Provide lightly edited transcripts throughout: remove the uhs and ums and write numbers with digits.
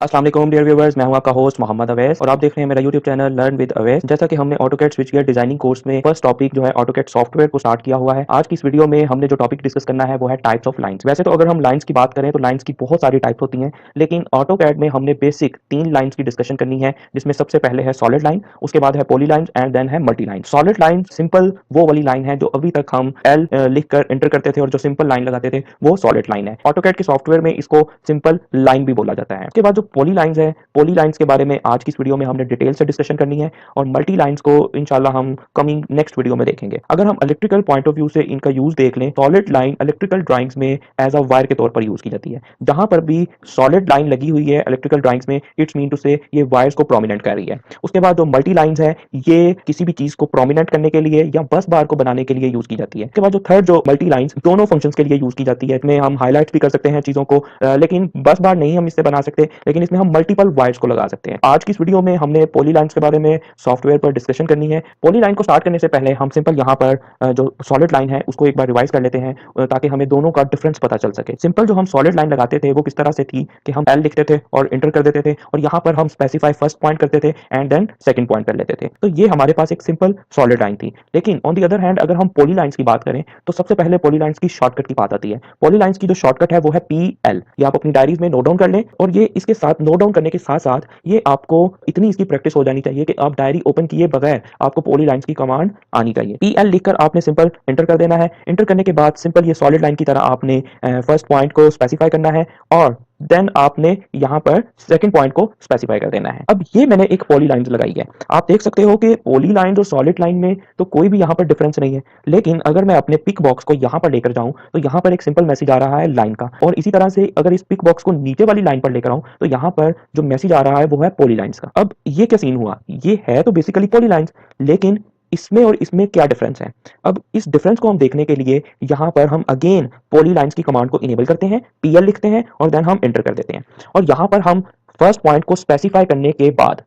अस्सलाम वालेकुम dear viewers, मैं हूं आपका होस्ट मोहम्मद अवैस और आप देख रहे हैं मेरा YouTube channel learn with Awais. जैसा कि हमने ऑटोकैड स्विचगियर डिजाइनिंग कोर्स में फर्स्ट टॉपिक जो है ऑटोकैड सॉफ्टवेयर को स्टार्ट किया हुआ है। आज की इस वीडियो में हमने जो टॉपिक डिस्कस करना है वो है टाइप्स ऑफ लाइंस। वैसे तो अगर हम लाइंस की बात करें तो लाइंस की बहुत सारी टाइप्स होती हैं, लेकिन ऑटोकैड में हमने बेसिक 3 लाइंस की डिस्कशन करनी है, जिसमें सबसे पहले है सॉलिड लाइन, उसके बाद है पॉली लाइन एंड देन है multi line. Solid line simple वो वाली लाइन है जो अभी तक हम एल लिखकर एंटर करते थे और जो सिंपल लाइन लगाते थे वो सॉलिड लाइन है। ऑटोकैड के सॉफ्टवेयर में इसको सिंपल लाइन भी बोला जाता है। उसके बाद जो पॉली लाइंस है, पॉली लाइंस के बारे में आज की इस वीडियो में हमने डिटेल से डिस्कशन करनी है और मल्टी लाइंस को इंशाल्लाह हम कमिंग नेक्स्ट वीडियो में देखेंगे। अगर हम इलेक्ट्रिकल पॉइंट ऑफ व्यू से इनका यूज देख लें, सॉलिड लाइन इलेक्ट्रिकल ड्राइंग्स में एज अ वायर के तौर पर यूज की जाती है। जहां पर भी सॉलिड लाइन लगी हुई है इलेक्ट्रिकल ड्राइंग्स में, इट्स मीन टू से ये वायर्स को प्रोमिनेंट कर रही है। उसके बाद जो मल्टी लाइंस है, ये किसी भी चीज को प्रोमिनेंट करने के लिए या बस बार को बनाने के लिए यूज की जाती है। उसके बाद जो थर्ड जो मल्टी लाइंस दोनों फंक्शंस के लिए यूज की जाती है, इसमें हम हाईलाइट भी कर सकते हैं चीजों को, लेकिन बस बार नहीं हम इससे बना सकते, लेकिन इसमें हम मल्टीपल वायर्स को लगा सकते हैं। आज की इस वीडियो में हमने पॉली लाइंस के बारे में सॉफ्टवेयर पर डिस्कशन करनी है। पॉली लाइन को स्टार्ट करने से पहले हम सिंपल यहाँ पर जो सॉलिड लाइन है उसको एक बार रिवाइज कर लेते हैं, ताकि हमें दोनों का डिफरेंस पता चल सके। सिंपल जो हम सॉलिड लाइन लगाते थे वो किस तरह से थी कि हम एल लिखते थे और इंटर कर देते थे और यहाँ पर हम स्पेसिफाई फर्स्ट पॉइंट करते थे एंड देन सेकंड पॉइंट कर लेते थे। तो ये हमारे पास एक सिंपल सॉलिड लाइन थी। लेकिन ऑन दी अदर हैंड अगर हम पॉली लाइंस की बात करें तो सबसे पहले पॉली लाइंस की शॉर्टकट की बात आती है। पॉली लाइंस की जो शॉर्टकट है वो है PL। ये आप अपनी डायरीज में नोट डाउन कर लें और ये इसके साथ नोट डाउन करने के साथ साथ ये आपको इतनी इसकी प्रैक्टिस हो जानी चाहिए कि आप डायरी ओपन किए बगैर आपको पॉली लाइंस की कमांड आनी चाहिए। PL लिखकर आपने सिंपल एंटर कर देना है। एंटर करने के बाद सिंपल ये सॉलिड लाइन की तरह आपने फर्स्ट पॉइंट को स्पेसिफाई करना है और देन आपने यहाँ पर सेकंड पॉइंट को स्पेसिफाई कर देना है। अब ये मैंने एक पॉली लाइन लगाई है। आप देख सकते हो कि पॉली लाइन और सॉलिड लाइन में तो कोई भी यहाँ पर डिफरेंस नहीं है, लेकिन अगर मैं अपने पिक बॉक्स को यहाँ पर लेकर जाऊं तो यहाँ पर एक सिंपल मैसेज आ रहा है लाइन का, और इसी तरह से अगर इस पिक बॉक्स को नीचे वाली लाइन पर लेकर आऊं तो यहाँ पर जो मैसेज आ रहा है वो है पॉली लाइन्स का। अब ये क्या सीन हुआ, ये है तो बेसिकली पॉली लाइन्स, लेकिन इसमें और इसमें क्या डिफरेंस है। अब इस डिफरेंस को हम देखने के लिए यहाँ पर हम अगेन पॉली लाइन्स की कमांड को इनेबल करते हैं, PL लिखते हैं और देन हम एंटर कर देते हैं। और यहाँ पर हम फर्स्ट पॉइंट को स्पेसिफाई करने के बाद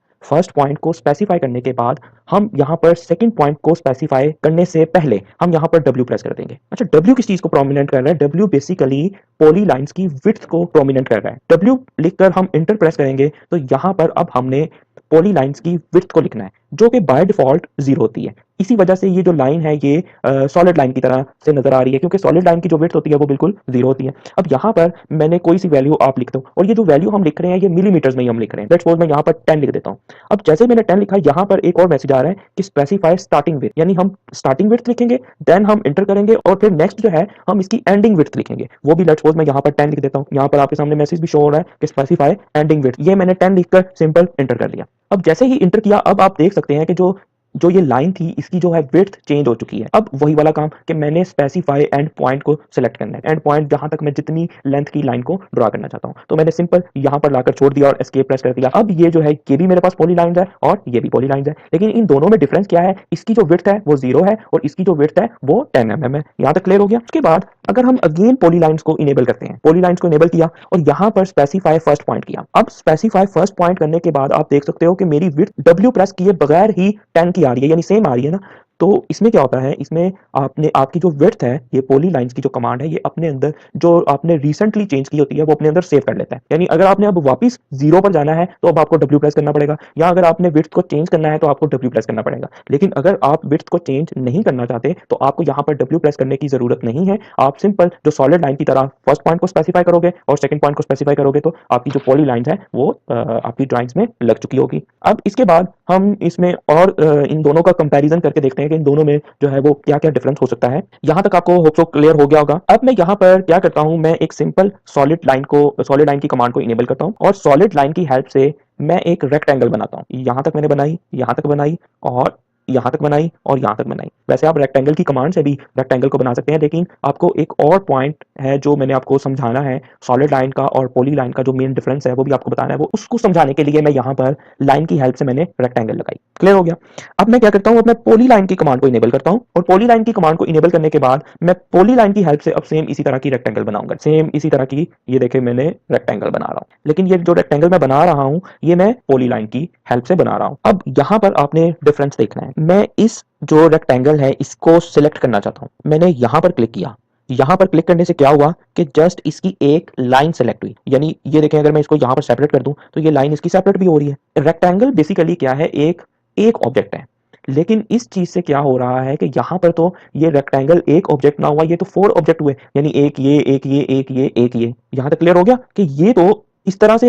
हम यहाँ पर सेकंड पॉइंट को स्पेसिफाई करने से पहले हम यहाँ पर W प्रेस कर देंगे। अच्छा, W किस चीज को प्रोमिनेंट कर रहा है? W बेसिकली पॉली लाइंस की विड्थ को प्रोमिनेंट कर रहा है। W लिखकर हम इंटर प्रेस करेंगे तो यहाँ पर अब हमने पॉली लाइंस की विड्थ को लिखना है, जो कि बाय डिफॉल्ट 0 होती है। इसी वजह से ये जो लाइन है ये सॉलिड लाइन की तरह से नजर आ रही है, क्योंकि सॉलिड लाइन की जो विड्थ होती है वो बिल्कुल 0 होती है। अब यहाँ पर मैंने कोई सी वैल्यू आप लिख दो, और ये जो वैल्यू हम लिख रहे हैं ये मिलीमीटर्स में ही हम लिख रहे हैं। लेट्स सपोज मैं यहाँ पर 10 लिख देता हूँ। अब जैसे मैंने 10 लिखा, यहाँ पर एक और मैसेज आ रहा है कि स्पेसिफाई स्टार्टिंग विड्थ, यानी हम स्टार्टिंग विड्थ लिखेंगे, देन हम इंटर करेंगे और फिर नेक्स्ट जो है हम इसकी एंडिंग विड्थ लिखेंगे। वो भी लेट्स सपोज मैं यहाँ पर 10 लिख देता हूँ। यहाँ पर आपके सामने मैसेज भी शो हो रहा है कि स्पेसिफाई एंडिंग विड्थ। ये मैंने 10 लिखकर सिंपल इंटर कर लिया। अब जैसे ही इंटर किया, अब आप देख सकते हैं कि जो जो ये लाइन थी इसकी जो है विड्थ चेंज हो चुकी है। अब वही वाला काम कि मैंने स्पेसिफाई एंड पॉइंट को सिलेक्ट करना है, एंड पॉइंट जहां तक मैं जितनी लेंथ की लाइन को ड्रा करना चाहता हूं, तो मैंने सिंपल यहां पर लाकर छोड़ दिया और एस्केप प्रेस कर दिया। अब ये जो है ये भी मेरे पास पॉली लाइन है और ये भी पॉली लाइन है, लेकिन इन दोनों में डिफरेंस क्या है? इसकी जो विड्थ है वो 0 है और इसकी जो विड्थ है वो 10 mm है। यहां तक क्लियर हो गया? उसके बाद अगर हम अगेन पॉली लाइंस को इनेबल करते हैं, पॉली लाइंस को इनेबल किया और यहां पर स्पेसिफाई फर्स्ट पॉइंट किया। अब स्पेसिफाई फर्स्ट पॉइंट करने के बाद आप देख सकते हो कि मेरी विड्थ W प्रेस किए बगैर ही 10 की आ रही है, यानी सेम आ रही है ना। तो इसमें क्या होता है, इसमें आपने आपकी जो विड्थ है, ये पॉली लाइंस की जो कमांड है, ये अपने अंदर जो आपने रिसेंटली चेंज की होती है वो अपने अंदर सेव कर लेता है। यानी अगर आपने अब वापस 0 पर जाना है तो अब आपको W प्रेस करना पड़ेगा, या अगर आपने विड्थ को चेंज करना है तो आपको W प्रेस करना पड़ेगा। लेकिन अगर आप विड्थ को चेंज नहीं करना चाहते तो आपको यहाँ पर W प्रेस करने की जरूरत नहीं है। आप सिंपल जो सॉलिड लाइन की तरह फर्स्ट पॉइंट को स्पेसिफाई करोगे और सेकंड पॉइंट को स्पेसिफाई करोगे तो आपकी जो पॉली लाइंस है वो आपकी ड्राइंग्स में लग चुकी होगी। अब इसके बाद हम इसमें और इन दोनों का कंपैरिजन करके देखते हैं कि इन दोनों में जो है वो क्या क्या डिफरेंस हो सकता है। यहाँ तक आपको होप सो क्लियर हो गया होगा। अब मैं यहाँ पर क्या करता हूँ, मैं एक सिंपल सॉलिड लाइन की कमांड को इनेबल करता हूँ और सॉलिड लाइन की हेल्प से मैं एक रेक्टेंगल बनाता हूँ। यहाँ तक मैंने बनाई, यहाँ तक बनाई और यहाँ तक बनाई और यहाँ तक बनाई। वैसे आप रेक्टेंगल की कमांड से भी रेक्टेंगल को बना सकते हैं, लेकिन आपको एक और पॉइंट है जो मैंने आपको समझाना है। सॉलिड लाइन का और पॉली लाइन का जो मेन डिफरेंस है वो भी आपको बताना है। वो उसको समझाने के लिए मैं यहाँ पर लाइन की हेल्प से मैंने रेक्टेंगल लगाई। क्लियर हो गया? अब मैं क्या करता हूँ, अब मैं पॉली लाइन की कमांड को इनेबल करता हूँ और पॉली लाइन की कमांड को इनेबल करने के बाद मैं पॉली लाइन की हेल्प से अब सेम इसी तरह की रेक्टेंगल बनाऊंगा। सेम इसी तरह की, ये देखिए मैंने रेक्टेंगल बना रहा हूँ, लेकिन ये जो रेक्टेंगल मैं बना रहा हूँ ये मैं पॉली लाइन की हेल्प से बना रहा हूँ। अब यहाँ पर आपने डिफरेंस देखना है। मैं इस जो रेक्टेंगल है इसको सिलेक्ट करना चाहता हूँ। मैंने यहाँ पर क्लिक किया, यहाँ पर क्लिक करने से क्या हुआ कि जस्ट इसकी एक लाइन सेलेक्ट हुई, यानी ये देखें अगर मैं इसको यहाँ पर सेपरेट कर दूं तो ये लाइन इसकी सेपरेट भी हो रही है। रेक्टेंगल बेसिकली क्या है, एक एक ऑब्जेक्ट है, लेकिन इस चीज से क्या हो रहा है कि यहाँ पर तो ये रेक्टेंगल एक ऑब्जेक्ट ना हुआ, ये तो 4 ऑब्जेक्ट हुए, यानी एक ये एक ये एक ये एक ये। यहाँ तक क्लियर हो गया कि ये तो इस तरह से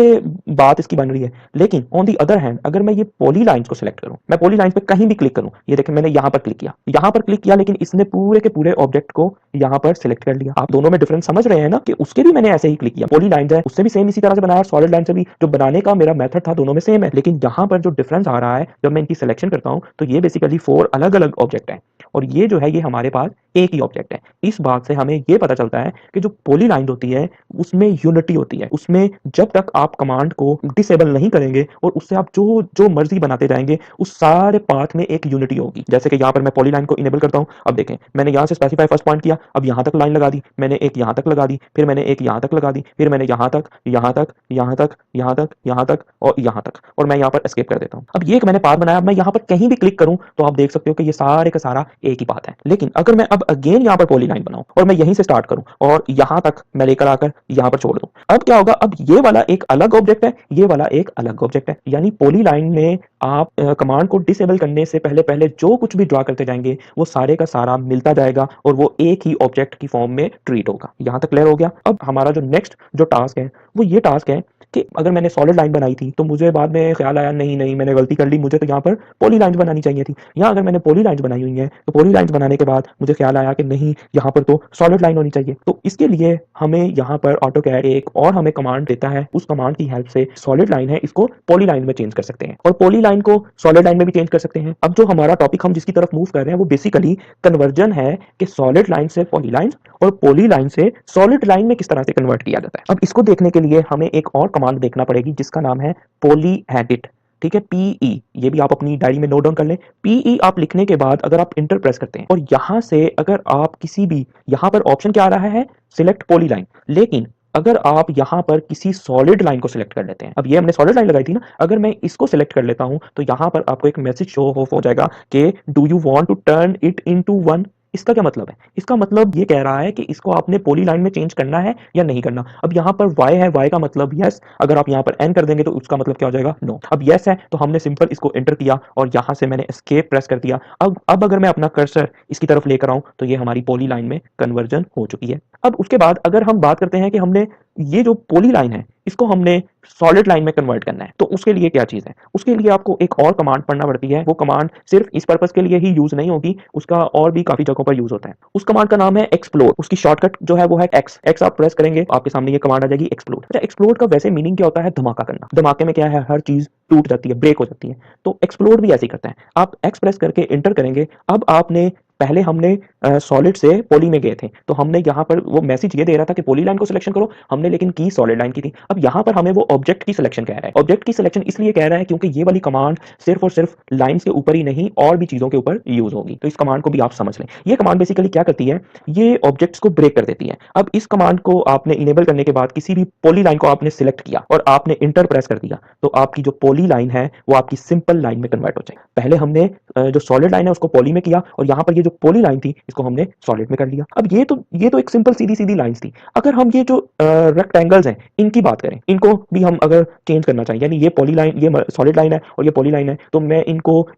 बात इसकी बन रही है। लेकिन ऑन दी अदर हैंड अगर मैं ये पॉली लाइंस को सिलेक्ट करूं, मैं पॉली लाइंस पे कहीं भी क्लिक करूं, ये देखें मैंने यहाँ पर क्लिक किया, यहाँ पर क्लिक किया, लेकिन इसने पूरे के पूरे ऑब्जेक्ट को यहाँ पर सिलेक्ट कर लिया। आप दोनों में डिफरेंस समझ रहे हैं ना, कि उसके भी मैंने ऐसे ही क्लिक किया, पॉली लाइंस है उससे भी सेम इसी तरह से बनाया, सॉलिड लाइन से भी जो बनाने का मेरा मेथड था दोनों में सेम है। लेकिन यहाँ पर जो डिफरेंस आ रहा है जब मैं इनकी सिलेक्शन करता हूँ तो ये बेसिकली 4 अलग अलग ऑब्जेक्ट हैं, और ये जो है ये हमारे पास एक ही ऑब्जेक्ट है। इस बात से हमें ये पता चलता है कि जो पॉली लाइन होती है उसमें यूनिटी होती है, उसमें जब तक आप कमांड को डिसेबल नहीं करेंगे और उससे आप जो जो मर्जी बनाते जाएंगे उस सारे पाथ में एक यूनिटी होगी। जैसे कि यहाँ पर मैं पॉली लाइन को इनेबल करता हूँ, अब देखें मैंने यहाँ से स्पेसिफाई फर्स्ट पॉइंट किया, अब यहाँ तक लाइन लगा दी, मैंने एक यहाँ तक लगा दी, फिर मैंने एक यहाँ तक लगा दी, फिर मैंने यहाँ तक यहाँ तक यहाँ तक यहाँ तक यहाँ तक और यहाँ तक, और मैं यहाँ पर एस्केप कर देता हूँ। अब ये एक मैंने पाथ बनाया, अब मैं यहाँ पर कहीं भी क्लिक करूँ तो आप देख सकते हो कि ये सारे का सारा एक ही पाथ है। लेकिन अगर मैं अब अगेन यहाँ पर पॉली लाइन बनाऊं और मैं यहीं से स्टार्ट करूं और यहाँ तक मैं लेकर आकर यहाँ पर छोड़ दूं, अब क्या होगा, अब ये वाला एक अलग ऑब्जेक्ट है, ये वाला एक अलग ऑब्जेक्ट है। यानी पॉली लाइन में आप कमांड को डिसेबल करने से पहले पहले जो कुछ भी ड्रा करते जाएंगे वो सारे का सारा मिलता जाएगा और वो एक ही ऑब्जेक्ट की फॉर्म में ट्रीट होगा। यहाँ तक क्लियर हो गया। अब हमारा जो नेक्स्ट जो टास्क है वो ये टास्क है कि अगर मैंने सॉलिड लाइन बनाई थी तो मुझे बाद में ख्याल आया नहीं नहीं मैंने गलती कर ली, मुझे तो यहाँ पर पॉली लाइंस बनानी चाहिए थी। यहाँ अगर मैंने पॉली लाइंस बनाई हुई है तो पॉली लाइंस बनाने के बाद मुझे ख्याल आया कि नहीं यहाँ पर तो सॉलिड लाइन होनी चाहिए। तो इसके लिए हमें यहाँ पर ऑटोकैड एक और हमें कमांड देता है, उस कमांड की हेल्प से सॉलिड लाइन है इसको पॉली लाइन में चेंज कर सकते हैं और पॉली लाइन को सॉलिड लाइन में भी चेंज कर सकते हैं। अब जो हमारा टॉपिक हम जिसकी तरफ मूव कर रहे हैं वो बेसिकली कन्वर्जन है कि सॉलिड लाइन से पॉली लाइन और पॉली लाइन से सॉलिड लाइन में किस तरह से कन्वर्ट किया जाता है। अब इसको देखने के लिए हमें एक और कमांड देखना पड़ेगी जिसका नाम है पॉली एडिट। ठीक है, पीई, ये भी आप अपनी डायरी में नोट डाउन कर लें। पीई आप लिखने के बाद अगर आप इंटर प्रेस करते हैं और यहां से अगर आप किसी भी, यहां पर ऑप्शन क्या आ रहा है, सिलेक्ट पॉली लाइन, लेकिन अगर आप यहां पर किसी सॉलिड लाइन को सिलेक्ट कर लेते हैं, अब ये हमने सॉलिड लाइन लगाई थी ना, अगर मैं इसको सिलेक्ट कर लेता हूं तो यहां पर आपको एक मैसेज शो हो जाएगा कि do you want to turn it into one. इसका क्या मतलब है, इसका मतलब ये कह रहा है कि इसको आपने पॉली लाइन में चेंज करना है या नहीं करना। अब यहाँ पर वाई है, वाई का मतलब यस, अगर आप यहाँ पर एन कर देंगे तो उसका मतलब क्या हो जाएगा, नो। अब यस है तो हमने सिंपल इसको एंटर किया और यहाँ से मैंने एस्केप प्रेस कर दिया। अब अगर मैं अपना कर्सर इसकी तरफ लेकर आऊं तो ये हमारी पॉली लाइन में कन्वर्जन हो चुकी है। अब उसके बाद अगर हम बात करते हैं कि हमने ये जो पॉली लाइन है इसको हमने सॉलिड लाइन में कन्वर्ट करना है, तो उसके लिए क्या चीज है, उसके लिए आपको एक और कमांड पढ़ना पड़ती है। वो कमांड सिर्फ इस पर्पस के लिए ही यूज नहीं होगी, उसका और भी काफी जगहों पर यूज होता है। उस कमांड का नाम है एक्सप्लोर, उसकी शॉर्टकट जो है वो है एक्स। एक्स आप प्रेस करेंगे आपके सामने ये कमांड आ जाएगी एक्सप्लोर। अच्छा, एक्सप्लोर का वैसे मीनिंग क्या होता है, धमाका करना। धमाके में क्या है, हर चीज टूट जाती है, ब्रेक हो जाती है, तो एक्सप्लोर भी ऐसे ही करता है। आप एक्स प्रेस करके एंटर करेंगे। अब आपने पहले हमने सॉलिड से पॉली में गए थे तो हमने यहाँ पर वो मैसेज ये दे रहा था कि पॉली लाइन को सिलेक्शन करो, हमने लेकिन की सॉलिड लाइन की थी। अब यहाँ पर हमें वो ऑब्जेक्ट की सिलेक्शन कह रहा है। ऑब्जेक्ट की सिलेक्शन इसलिए कह रहा है क्योंकि ये वाली कमांड सिर्फ और सिर्फ लाइंस के ऊपर ही नहीं और भी चीजों के ऊपर यूज होगी, तो इस कमांड को भी आप समझ लें। ये कमांड बेसिकली क्या करती है, ये ऑब्जेक्ट्स को ब्रेक कर देती है। अब इस कमांड को आपने इनेबल करने के बाद किसी भी पॉली लाइन को आपने सिलेक्ट किया और आपने इंटर प्रेस कर दिया तो आपकी जो पॉली लाइन है वो आपकी सिंपल लाइन में कन्वर्ट हो जाएगी। पहले हमने जो सॉलिड लाइन है उसको पॉली में किया और यहाँ पर ये जो पॉली लाइन थी इसको हमने सॉलिड में कर लिया। अब ये तो एक सिंपल सीधी सीधी लाइंस थी। अगर हम ये जो रेक्टेंगल्स हैं इनकी बात करें, इनको भी हम अगर चेंज करना चाहिए, यानी ये पॉली लाइन, ये सॉलिड लाइन है और ये पॉली लाइन है, तो मैं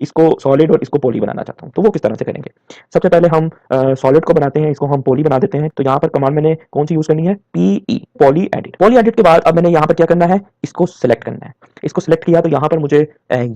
इसको सॉलिड और इसको पॉली बनाना चाहता हूँ, तो वो किस तरह से करेंगे। सबसे पहले हम सॉलिड को बनाते हैं, इसको हम पॉली बना देते हैं। तो यहाँ पर कमांड मैंने कौन सी यूज करनी है, PE, poly edit. Poly edit के बाद अब मैंने यहाँ पर क्या करना है, इसको सिलेक्ट करना है। इसको सिलेक्ट किया तो यहाँ पर मुझे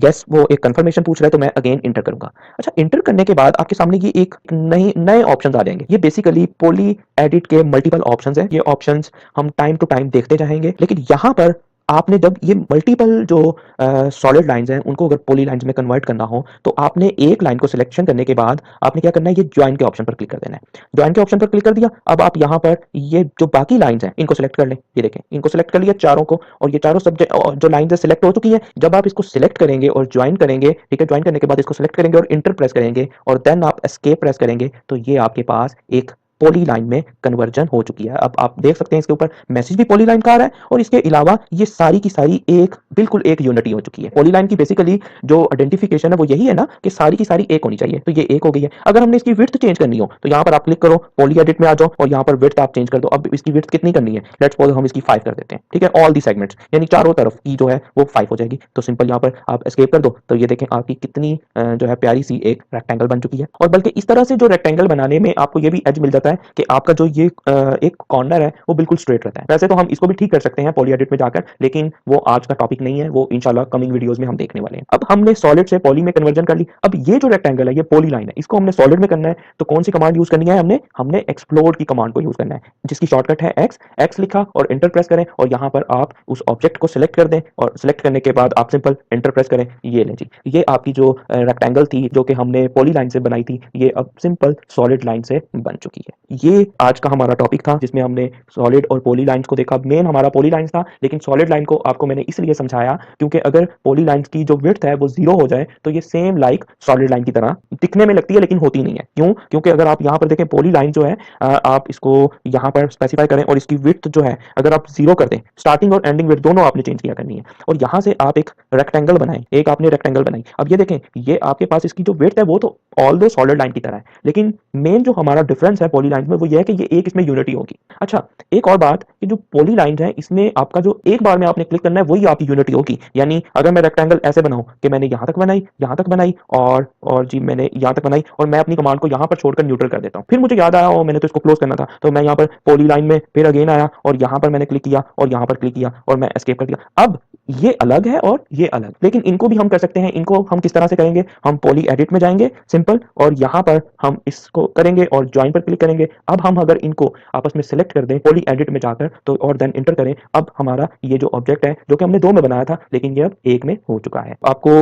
यस वो एक कंफर्मेशन पूछ रहा है, तो मैं अगेन इंटर करूंगा। अच्छा, इंटर करने के बाद आपके सामने ये एक नए ऑप्शंस आ जाएंगे। ये बेसिकली पॉली एडिट के मल्टीपल ऑप्शंस हैं। ये ऑप्शंस हम टाइम टू टाइम देखते जाएंगे, लेकिन यहाँ पर आपने जब ये मल्टीपल जो सॉलिड लाइंस हैं उनको अगर पॉली लाइंस में कन्वर्ट करना हो तो आपने एक लाइन को सिलेक्शन करने के बाद आपने क्या करना है, ये ज्वाइन के ऑप्शन पर क्लिक कर देना है। ज्वाइन के ऑप्शन पर क्लिक कर दिया, अब आप यहाँ पर ये जो बाकी लाइंस हैं इनको सिलेक्ट कर लें। ये देखें, इनको सिलेक्ट कर लिया चारों को, और ये चारों सब्जेक्ट जो लाइंस सिलेक्ट हो चुकी है। जब आप इसको सिलेक्ट करेंगे और ज्वाइन करेंगे, ठीक है, ज्वाइन करने के बाद इसको सिलेक्ट करेंगे और इंटर प्रेस करेंगे और देन आप एस्केप प्रेस करेंगे तो ये आपके पास एक पॉलीलाइन में कन्वर्जन हो चुकी है। अब आप देख सकते हैं इसके ऊपर मैसेज भी पॉलीलाइन का आ रहा है और इसके अलावा ये सारी की सारी एक बिल्कुल एक यूनिटी हो चुकी है। पॉलीलाइन की बेसिकली जो आइडेंटिफिकेशन है वो यही है ना कि सारी की सारी एक होनी चाहिए, तो ये एक हो गई है। अगर हमने इसकी विड्थ चेंज करनी हो तो यहाँ पर आप क्लिक करो, पॉली एडिट में आ जाओ और यहाँ पर विड्थ आप चेंज कर दो। अब इसकी विड्थ कितनी करनी है, लेट्स सपोज हम इसकी 5 कर देते हैं, ठीक है। ऑल दी सेगमेंट्स यानी चारों तरफ की जो है वो 5 हो जाएगी। तो सिंपल यहाँ पर आप एस्केप कर दो तो ये देखें आपकी कितनी जो है प्यारी सी एक रेक्टेंगल बन चुकी है। और बल्कि इस तरह से जो रेक्टेंगल बनाने में आपको ये भी एज मिल जाता है कि आपका जो ये एक कॉर्नर है वो बिल्कुल स्ट्रेट रहता है। वैसे तो हम इसको भी ठीक कर सकते हैं पॉली एडिट में जाकर, लेकिन वो आज का टॉपिक नहीं है, वो इंशाल्लाह कमिंग वीडियोस में हम देखने वाले हैं। अब हमने सॉलिड से पॉली में कन्वर्जन कर ली। अब ये जो रेक्टेंगल है ये पॉली लाइन है, इसको हमने सॉलिड में करना है तो कौन सी कमांड यूज करनी है, हमने एक्सप्लोड की कमांड को यूज करना है, जिसकी शॉर्टकट है एक्स लिखा और एंटर प्रेस करें और यहाँ पर आप उस ऑब्जेक्ट को सिलेक्ट कर दें और सिलेक्ट करने के बाद आप सिंपल एंटर प्रेस करें। ये लें जी, ये आपकी जो रेक्टेंगल थी जो कि हमने पॉली लाइन से बनाई थी ये अब सिंपल सॉलिड लाइन से बन चुकी है। ये आज का हमारा टॉपिक था जिसमें हमने सॉलिड और पॉली लाइंस को देखा। मेन हमारा पॉली लाइंस था, लेकिन सॉलिड लाइन को आपको मैंने इसलिए समझाया क्योंकि अगर पॉली लाइंस की जो विड्थ है वो 0 हो जाए तो ये सेम लाइक सॉलिड लाइन की तरह दिखने में लगती है लेकिन होती नहीं है। क्यों? क्योंकि अगर आप यहाँ पर देखें पॉली लाइन जो है आप इसको यहाँ पर स्पेसिफाई करें और इसकी विड्थ जो है अगर आप 0 कर दें, स्टार्टिंग और एंडिंग विड्थ दोनों आपने चेंज किया करनी है और यहाँ से आप एक रेक्टेंगल बनाएं, एक आपने रेक्टेंगल बनाई। अब ये देखें ये आपके पास इसकी जो विड्थ है वो तो ऑल दो सॉलिड लाइन की तरह है, लेकिन मेन जो हमारा डिफरेंस है पॉली लाइन में वो ये है कि ये एक इसमें यूनिटी होगी। अच्छा, एक और बात कि जो पॉली लाइन है इसमें आपका जो एक बार में आपने क्लिक करना है वही आपकी यूनिटी होगी। यानी अगर मैं रेक्टेंगल ऐसे बनाऊं कि मैंने यहाँ तक बनाई और जी मैंने यहाँ तक बनाई और मैं अपनी कमांड को यहाँ पर छोड़कर न्यूट्रल कर देता हूँ, फिर मुझे याद आया और मैंने तो इसको क्लोज करना था तो मैं यहाँ पर पॉली लाइन में फिर अगेन आया और यहाँ पर मैंने क्लिक किया और यहाँ पर क्लिक किया और मैं एस्केप कर दिया। अब ये अलग है और ये अलग, लेकिन इनको भी हम कर सकते हैं। इनको हम किस तरह से करेंगे, हम पॉली एडिट में जाएंगे सिंपल और यहाँ पर हम इसको करेंगे और ज्वाइन पर क्लिक करेंगे। अब हम अगर इनको आपस में सिलेक्ट कर दें पॉली एडिट में जाकर तो और देन इंटर करें, अब हमारा ये जो ऑब्जेक्ट है जो कि हमने 2 में बनाया था लेकिन ये अब 1 में हो चुका है। आपको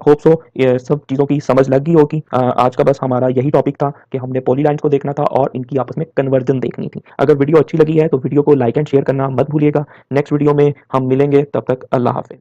होप सो ये सब चीज़ों की समझ लग गई होगी। आज का बस हमारा यही टॉपिक था कि हमने पॉली लाइन्स को देखना था और इनकी आपस में कन्वर्जन देखनी थी। अगर वीडियो अच्छी लगी है तो वीडियो को लाइक एंड शेयर करना मत भूलिएगा। नेक्स्ट वीडियो में हम मिलेंगे, तब तक अल्लाह हाफिज।